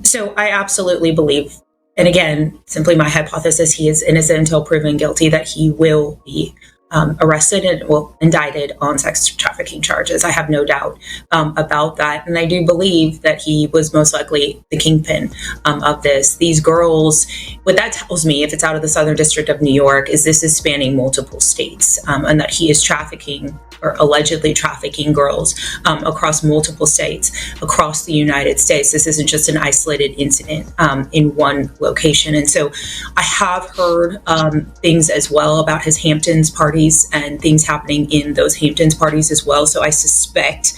So I absolutely believe, and again, simply my hypothesis, he is innocent until proven guilty, that he will be arrested and indicted on sex trafficking charges. I have no doubt about that. And I do believe that he was most likely the kingpin of this. These girls, what that tells me, if it's out of the Southern District of New York, is this is spanning multiple states, and that he is trafficking or allegedly trafficking girls across multiple states across the United States. This isn't just an isolated incident in one location. And so I have heard things as well about his Hamptons parties and things happening in those Hamptons parties as well. So I suspect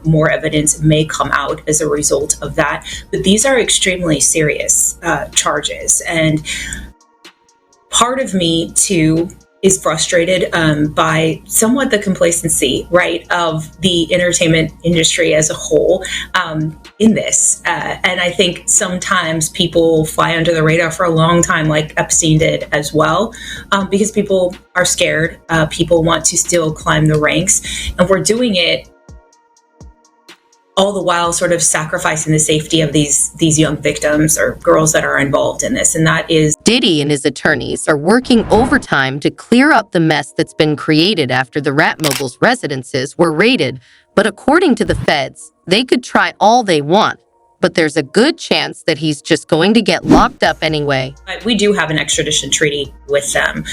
more evidence may come out as a result of that. But these are extremely serious charges. And part of me, too, is frustrated by somewhat the complacency, right, of the entertainment industry as a whole in this. And I think sometimes people fly under the radar for a long time, like Epstein did as well, because people are scared. People want to still climb the ranks, and we're doing it all the while sort of sacrificing the safety of these young victims or girls that are involved in this. And that is Diddy and his attorneys are working overtime to clear up the mess that's been created after the rap mogul's residences were raided. But according to the feds, they could try all they want, but there's a good chance that he's just going to get locked up anyway. We do have an extradition treaty with them.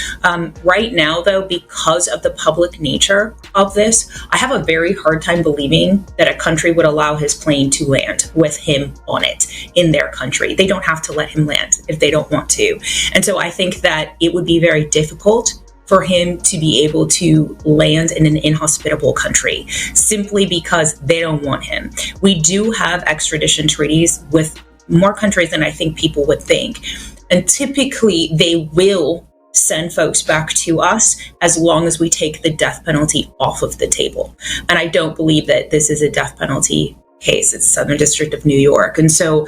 Right now, though, because of the public nature of this, I have a very hard time believing that a country would allow his plane to land with him on it in their country. They don't have to let him land if they don't want to. And so I think that it would be very difficult for him to be able to land in an inhospitable country simply because they don't want him. We do have extradition treaties with more countries than I think people would think. And typically they will send folks back to us as long as we take the death penalty off of the table. And I don't believe that this is a death penalty case. It's Southern District of New York. And so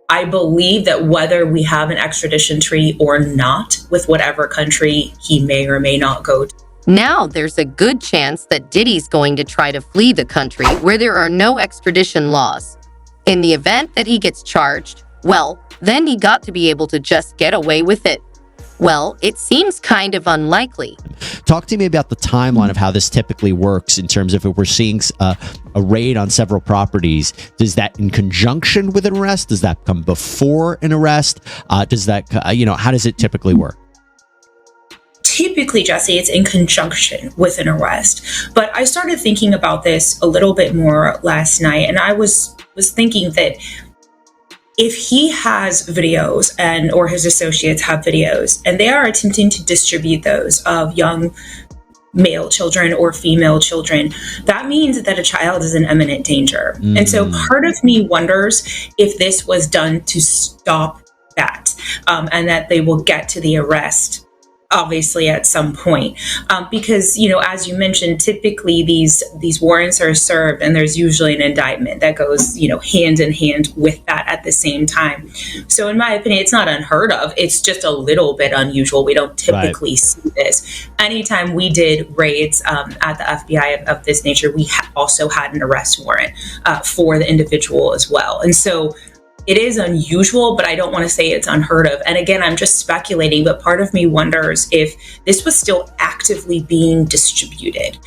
I believe that whether we have an extradition treaty or not with whatever country he may or may not go to. Now there's a good chance that Diddy's going to try to flee the country where there are no extradition laws. In the event that he gets charged, well, then he got to be able to just get away with it. Well, it seems kind of unlikely. Talk to me about the timeline of how this typically works in terms of if we're seeing a raid on several properties. Does that in conjunction with an arrest? Does that come before an arrest? Does that, how does it typically work? Typically, Jesse, it's in conjunction with an arrest. But I started thinking about this a little bit more last night, and I was thinking that if he has videos or his associates have videos and they are attempting to distribute those of young male children or female children, that means that a child is in imminent danger. And so part of me wonders if this was done to stop that, and that they will get to the arrest obviously at some point, because as you mentioned, typically these warrants are served and there's usually an indictment that goes hand in hand with that at the same time. So in my opinion, it's not unheard of. It's just a little bit unusual. We don't typically see this. Anytime we did raids at the FBI of this nature, we also had an arrest warrant for the individual as well. And so it is unusual, but I don't want to say it's unheard of. And again, I'm just speculating, but part of me wonders if this was still actively being distributed.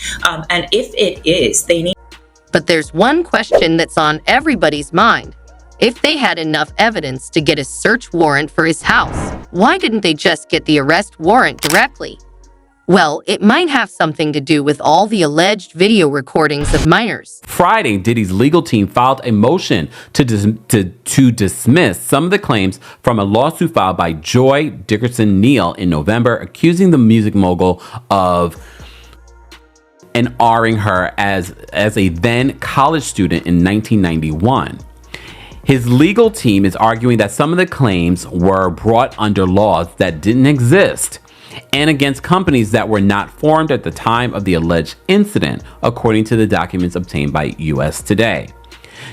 And if it is, they need. But there's one question that's on everybody's mind. If they had enough evidence to get a search warrant for his house, why didn't they just get the arrest warrant directly? Well, it might have something to do with all the alleged video recordings of minors. Friday, Diddy's legal team filed a motion to dismiss some of the claims from a lawsuit filed by Joy Dickerson-Neal in November, accusing the music mogul of R-ing her as a then college student in 1991. His legal team is arguing that some of the claims were brought under laws that didn't exist and against companies that were not formed at the time of the alleged incident, according to the documents obtained by U.S. Today.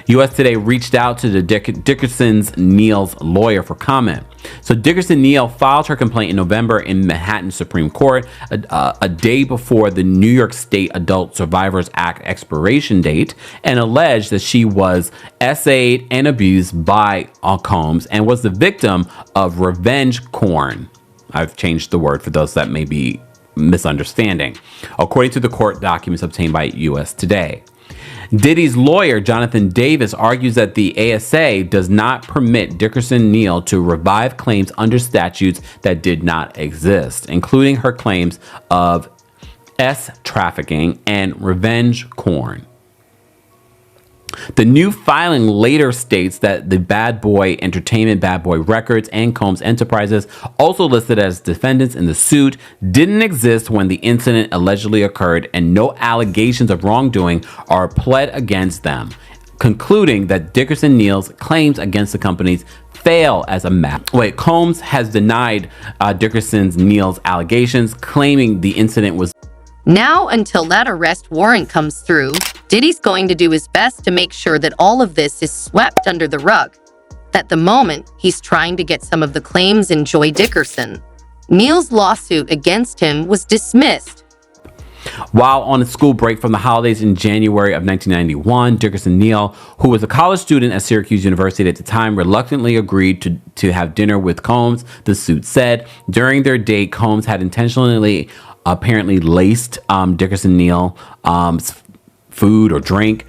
U.S. Today reached out to the Dickerson's Neal's lawyer for comment. So Dickerson Neal filed her complaint in November in Manhattan Supreme Court, a day before the New York State Adult Survivors Act expiration date, and alleged that she was essayed and abused by Combs and was the victim of revenge porn. I've changed the word for those that may be misunderstanding, according to the court documents obtained by U.S. Today. Diddy's lawyer, Jonathan Davis, argues that the ASA does not permit Dickerson Neal to revive claims under statutes that did not exist, including her claims of trafficking and revenge porn. The new filing later states that the Bad Boy Entertainment, Bad Boy Records, and Combs Enterprises, also listed as defendants in the suit, didn't exist when the incident allegedly occurred, and no allegations of wrongdoing are pled against them, concluding that Dickerson Neal's claims against the companies fail as a matter. Combs has denied Dickerson Neal's allegations, claiming the incident was. Now, until that arrest warrant comes through, Diddy's going to do his best to make sure that all of this is swept under the rug. At the moment, he's trying to get some of the claims in Joy Dickerson. Neal's lawsuit against him was dismissed. While on a school break from the holidays in January of 1991, Dickerson Neal, who was a college student at Syracuse University at the time, reluctantly agreed to have dinner with Combs, the suit said. During their date, Combs had intentionally apparently laced Dickerson Neal's food or drink,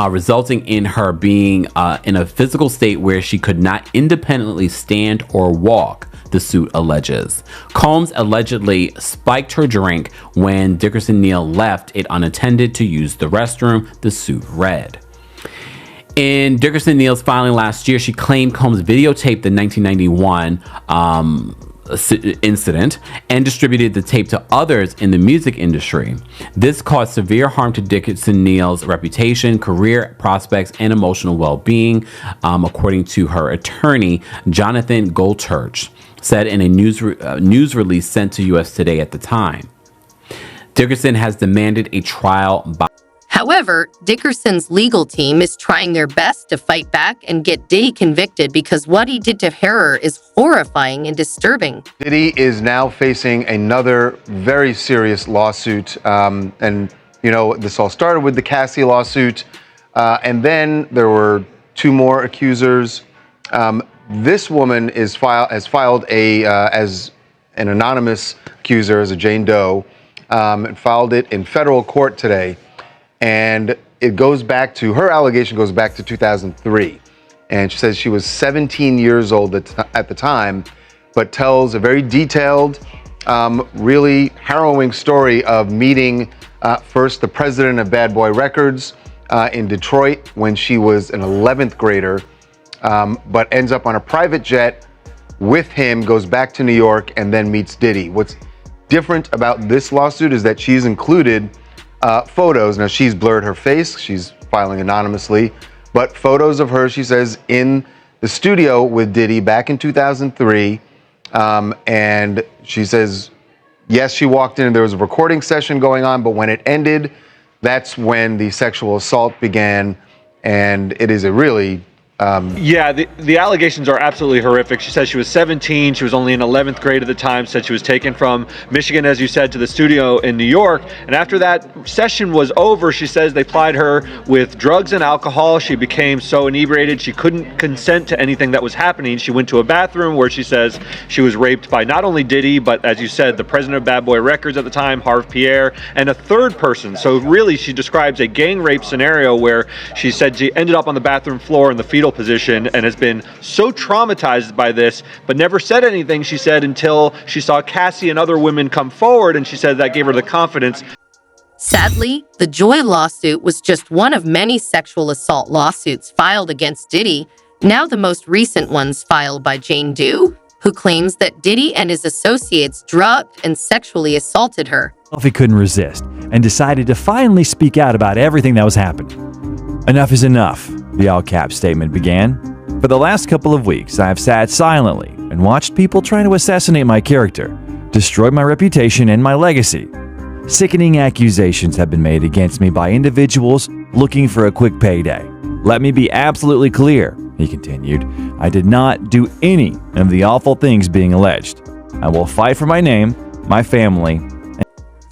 resulting in her being in a physical state where she could not independently stand or walk, the suit alleges. Combs allegedly spiked her drink when Dickerson Neal left it unattended to use the restroom, the suit read. In Dickerson Neal's filing last year, she claimed Combs videotaped the 1991 incident and distributed the tape to others in the music industry. This caused severe harm to Dickerson Neal's reputation, career prospects, and emotional well-being, according to her attorney, Jonathan Goldchurch, said in a news release sent to U.S. Today at the time. Dickerson has demanded a trial by. However, Dickerson's legal team is trying their best to fight back and get Diddy convicted because what he did to her is horrifying and disturbing. Diddy is now facing another very serious lawsuit. And, you know, this all started with the Cassie lawsuit. And then there were two more accusers. This woman has filed as an anonymous accuser, as a Jane Doe, and filed it in federal court today. And it goes back to, her allegation goes back to 2003. And she says she was 17 years old at the time, but tells a very detailed, really harrowing story of meeting first the president of Bad Boy Records in Detroit when she was an 11th grader, but ends up on a private jet with him, goes back to New York, and then meets Diddy. What's different about this lawsuit is that she's included photos. Now, she's blurred her face. She's filing anonymously. But photos of her, she says, in the studio with Diddy back in 2003. And she says, yes, she walked in and there was a recording session going on. But when it ended, that's when the sexual assault began. And it is a really the allegations are absolutely horrific. She says she was 17. She was only in 11th grade at the time. Said she was taken from Michigan, as you said, to the studio in New York. And after that session was over, she says they plied her with drugs and alcohol. She became so inebriated she couldn't consent to anything that was happening. She went to a bathroom where she says she was raped by not only Diddy, but as you said, the president of Bad Boy Records at the time, Harv Pierre, and a third person. So really, she describes a gang rape scenario where she said she ended up on the bathroom floor in the fetal position and has been so traumatized by this, but never said anything, she said, until she saw Cassie and other women come forward, and she said that gave her the confidence. Sadly, the Joy lawsuit was just one of many sexual assault lawsuits filed against Diddy. Now the most recent ones filed by Jane Doe, who claims that Diddy and his associates drugged and sexually assaulted her. He couldn't resist and decided to finally speak out about everything that was happening. Enough is enough, the all-cap statement began. For the last couple of weeks, I have sat silently and watched people trying to assassinate my character, destroy my reputation and my legacy. Sickening accusations have been made against me by individuals looking for a quick payday. Let me be absolutely clear, he continued. I did not do any of the awful things being alleged. I will fight for my name, my family.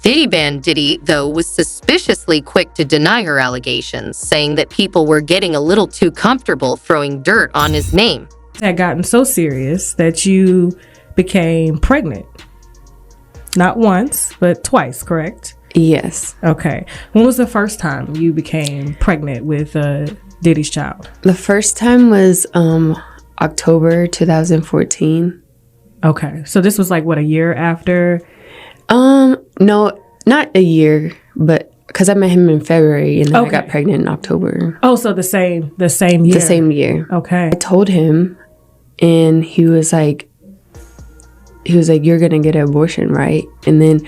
Diddy Band Diddy, though, was suspiciously quick to deny her allegations, saying that people were getting a little too comfortable throwing dirt on his name. Had gotten so serious that you became pregnant. Not once, but twice, correct? Yes. Okay. When was the first time you became pregnant with Diddy's child? The first time was October 2014. Okay. So this was like, what, a year after? No, not a year, but because I met him in February and then I got pregnant in October. Oh, so the same year. The same year. Okay. I told him and he was like, you're going to get an abortion, right? And then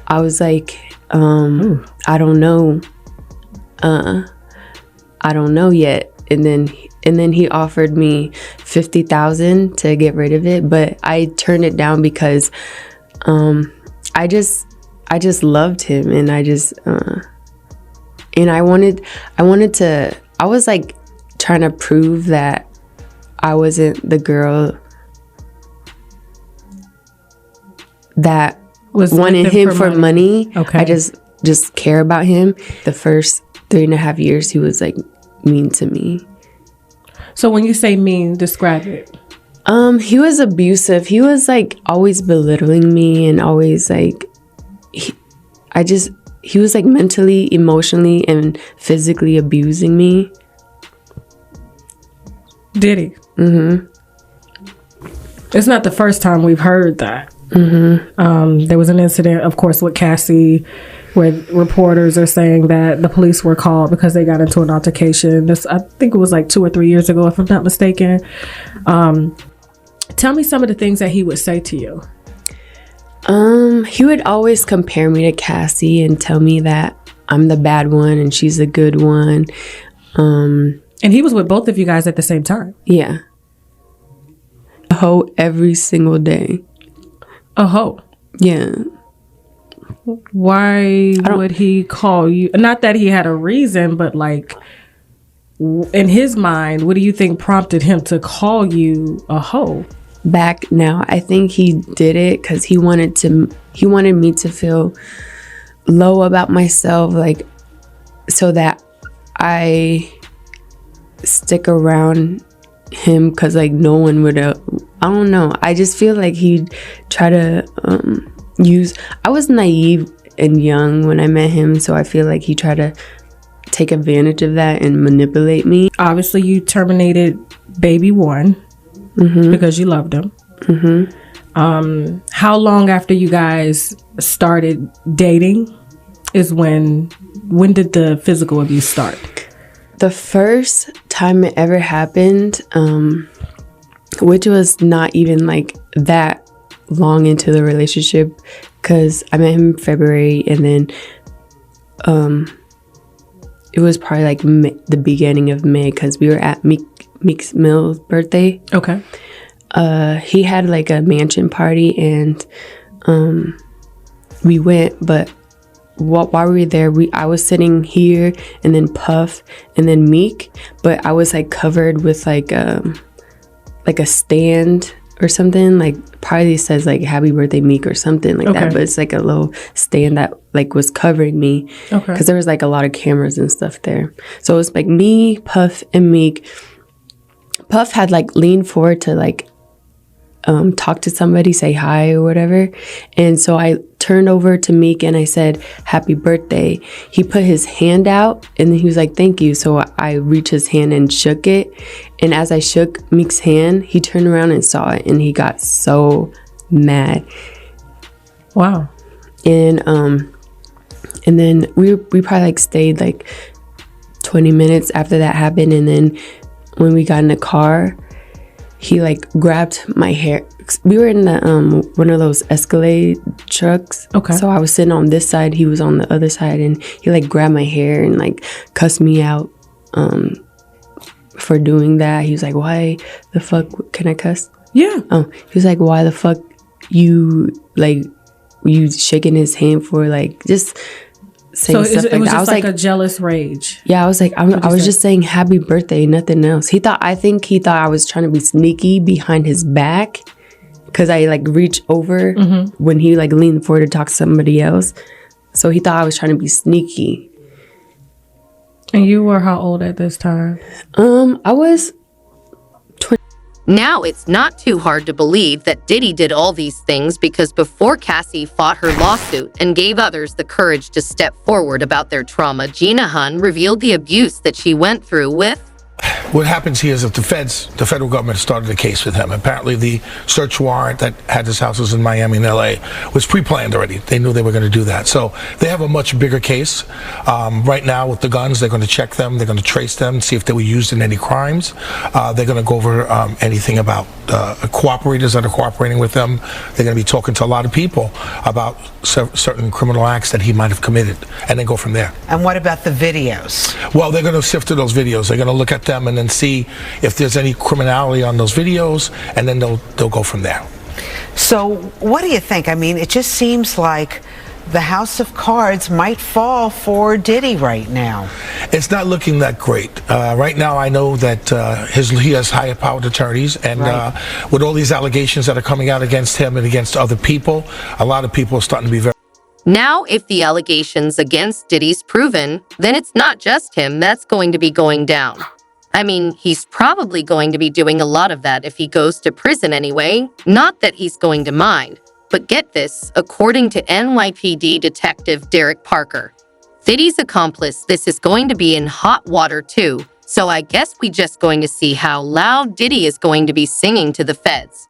I was like, I don't know. I don't know yet. And then he offered me $50,000 to get rid of it, but I turned it down because I just loved him, and I just and I wanted to. I was like trying to prove that I wasn't the girl that was wanted him for money. Okay. I just care about him. The first 3.5 years, he was like mean to me. So when you say mean, describe it. He was abusive. He was like always belittling me and always like he was like mentally, emotionally, and physically abusing me. Diddy. Mm-hmm. It's not the first time we've heard that. Mm-hmm. There was an incident, of course, with Cassie, where reporters are saying that the police were called because they got into an altercation. I think it was like 2 or 3 years ago, if I'm not mistaken. Tell me some of the things that he would say to you. He would always compare me to Cassie and tell me that I'm the bad one and she's the good one. And he was with both of you guys at the same time? Yeah. A hoe every single day. A hoe? Yeah. Why would he call you? Not that he had a reason, but like, in his mind, what do you think prompted him to call you a hoe? Back now, I think he did it because he wanted me to feel low about myself, like, so that I stick around him, because like no one would I don't know, I just feel like he'd try to I was naive and young when I met him, so I feel like he tried to take advantage of that and manipulate me. Obviously you terminated baby one. Mm-hmm. Because you loved him. Mm-hmm. How long after you guys started dating is when did the physical abuse start? The first time it ever happened, which was not even like that long into the relationship, because I met him in February, and then it was probably like the beginning of May, because we were at Meek's Mill's birthday. Okay. He had like a mansion party, and we went, but while we were there, I was sitting here, and then Puff, and then Meek, but I was like covered with like a stand or something, like probably says like happy birthday Meek or something like that, but it's like a little stand that like was covering me, because there was like a lot of cameras and stuff there. So it was like me, Puff, and Meek. Puff had like leaned forward to like talk to somebody, say hi or whatever, and so I turned over to Meek and I said happy birthday. He put his hand out and then he was like thank you, so I reached his hand and shook it, and as I shook Meek's hand, he turned around and saw it, and he got so mad. Wow. And then we probably like stayed like 20 minutes after that happened, and then when we got in the car, he like grabbed my hair. We were in the one of those Escalade trucks. Okay. So I was sitting on this side, he was on the other side, and he like grabbed my hair and like cussed me out for doing that. He was like, "Why the fuck can I cuss?" Yeah. He was like, "Why the fuck you shaking his hand for?" Like just saying So stuff it like was that. I just was like like, a jealous rage. yeah, I was like, I was just saying happy birthday, nothing else. I think he thought I was trying to be sneaky behind his back because I like reached over when he like leaned forward to talk to somebody else. So he thought I was trying to be sneaky. And you were how old at this time? I was Now it's not too hard to believe that Diddy did all these things because before Cassie fought her lawsuit and gave others the courage to step forward about their trauma, Gina Hunn revealed the abuse that she went through with. What happens here is that the federal government started a case with him. Apparently the search warrant that had his houses in Miami and LA was pre-planned already. They knew they were going to do that. So they have a much bigger case. Right now with the guns, they're going to check them. They're going to trace them, see if they were used in any crimes. They're going to go over anything about cooperators that are cooperating with them. They're going to be talking to a lot of people about certain criminal acts that he might have committed and then go from there. And what about the videos? Well, they're going to sift through those videos. They're going to look at them and then see if there's any criminality on those videos, and then they'll go from there. So what do you think? I mean, it just seems like the house of cards might fall for Diddy right now. It's not looking that great. Right now, I know that he has higher-powered attorneys, and with all these allegations that are coming out against him and against other people, a lot of people are starting to be very... Now, if the allegations against Diddy's proven, then it's not just him that's going to be going down. I mean, he's probably going to be doing a lot of that if he goes to prison anyway. Not that he's going to mind. But get this, according to NYPD Detective Derek Parker, Diddy's accomplice, this is going to be in hot water too. So I guess we just going to see how loud Diddy is going to be singing to the feds.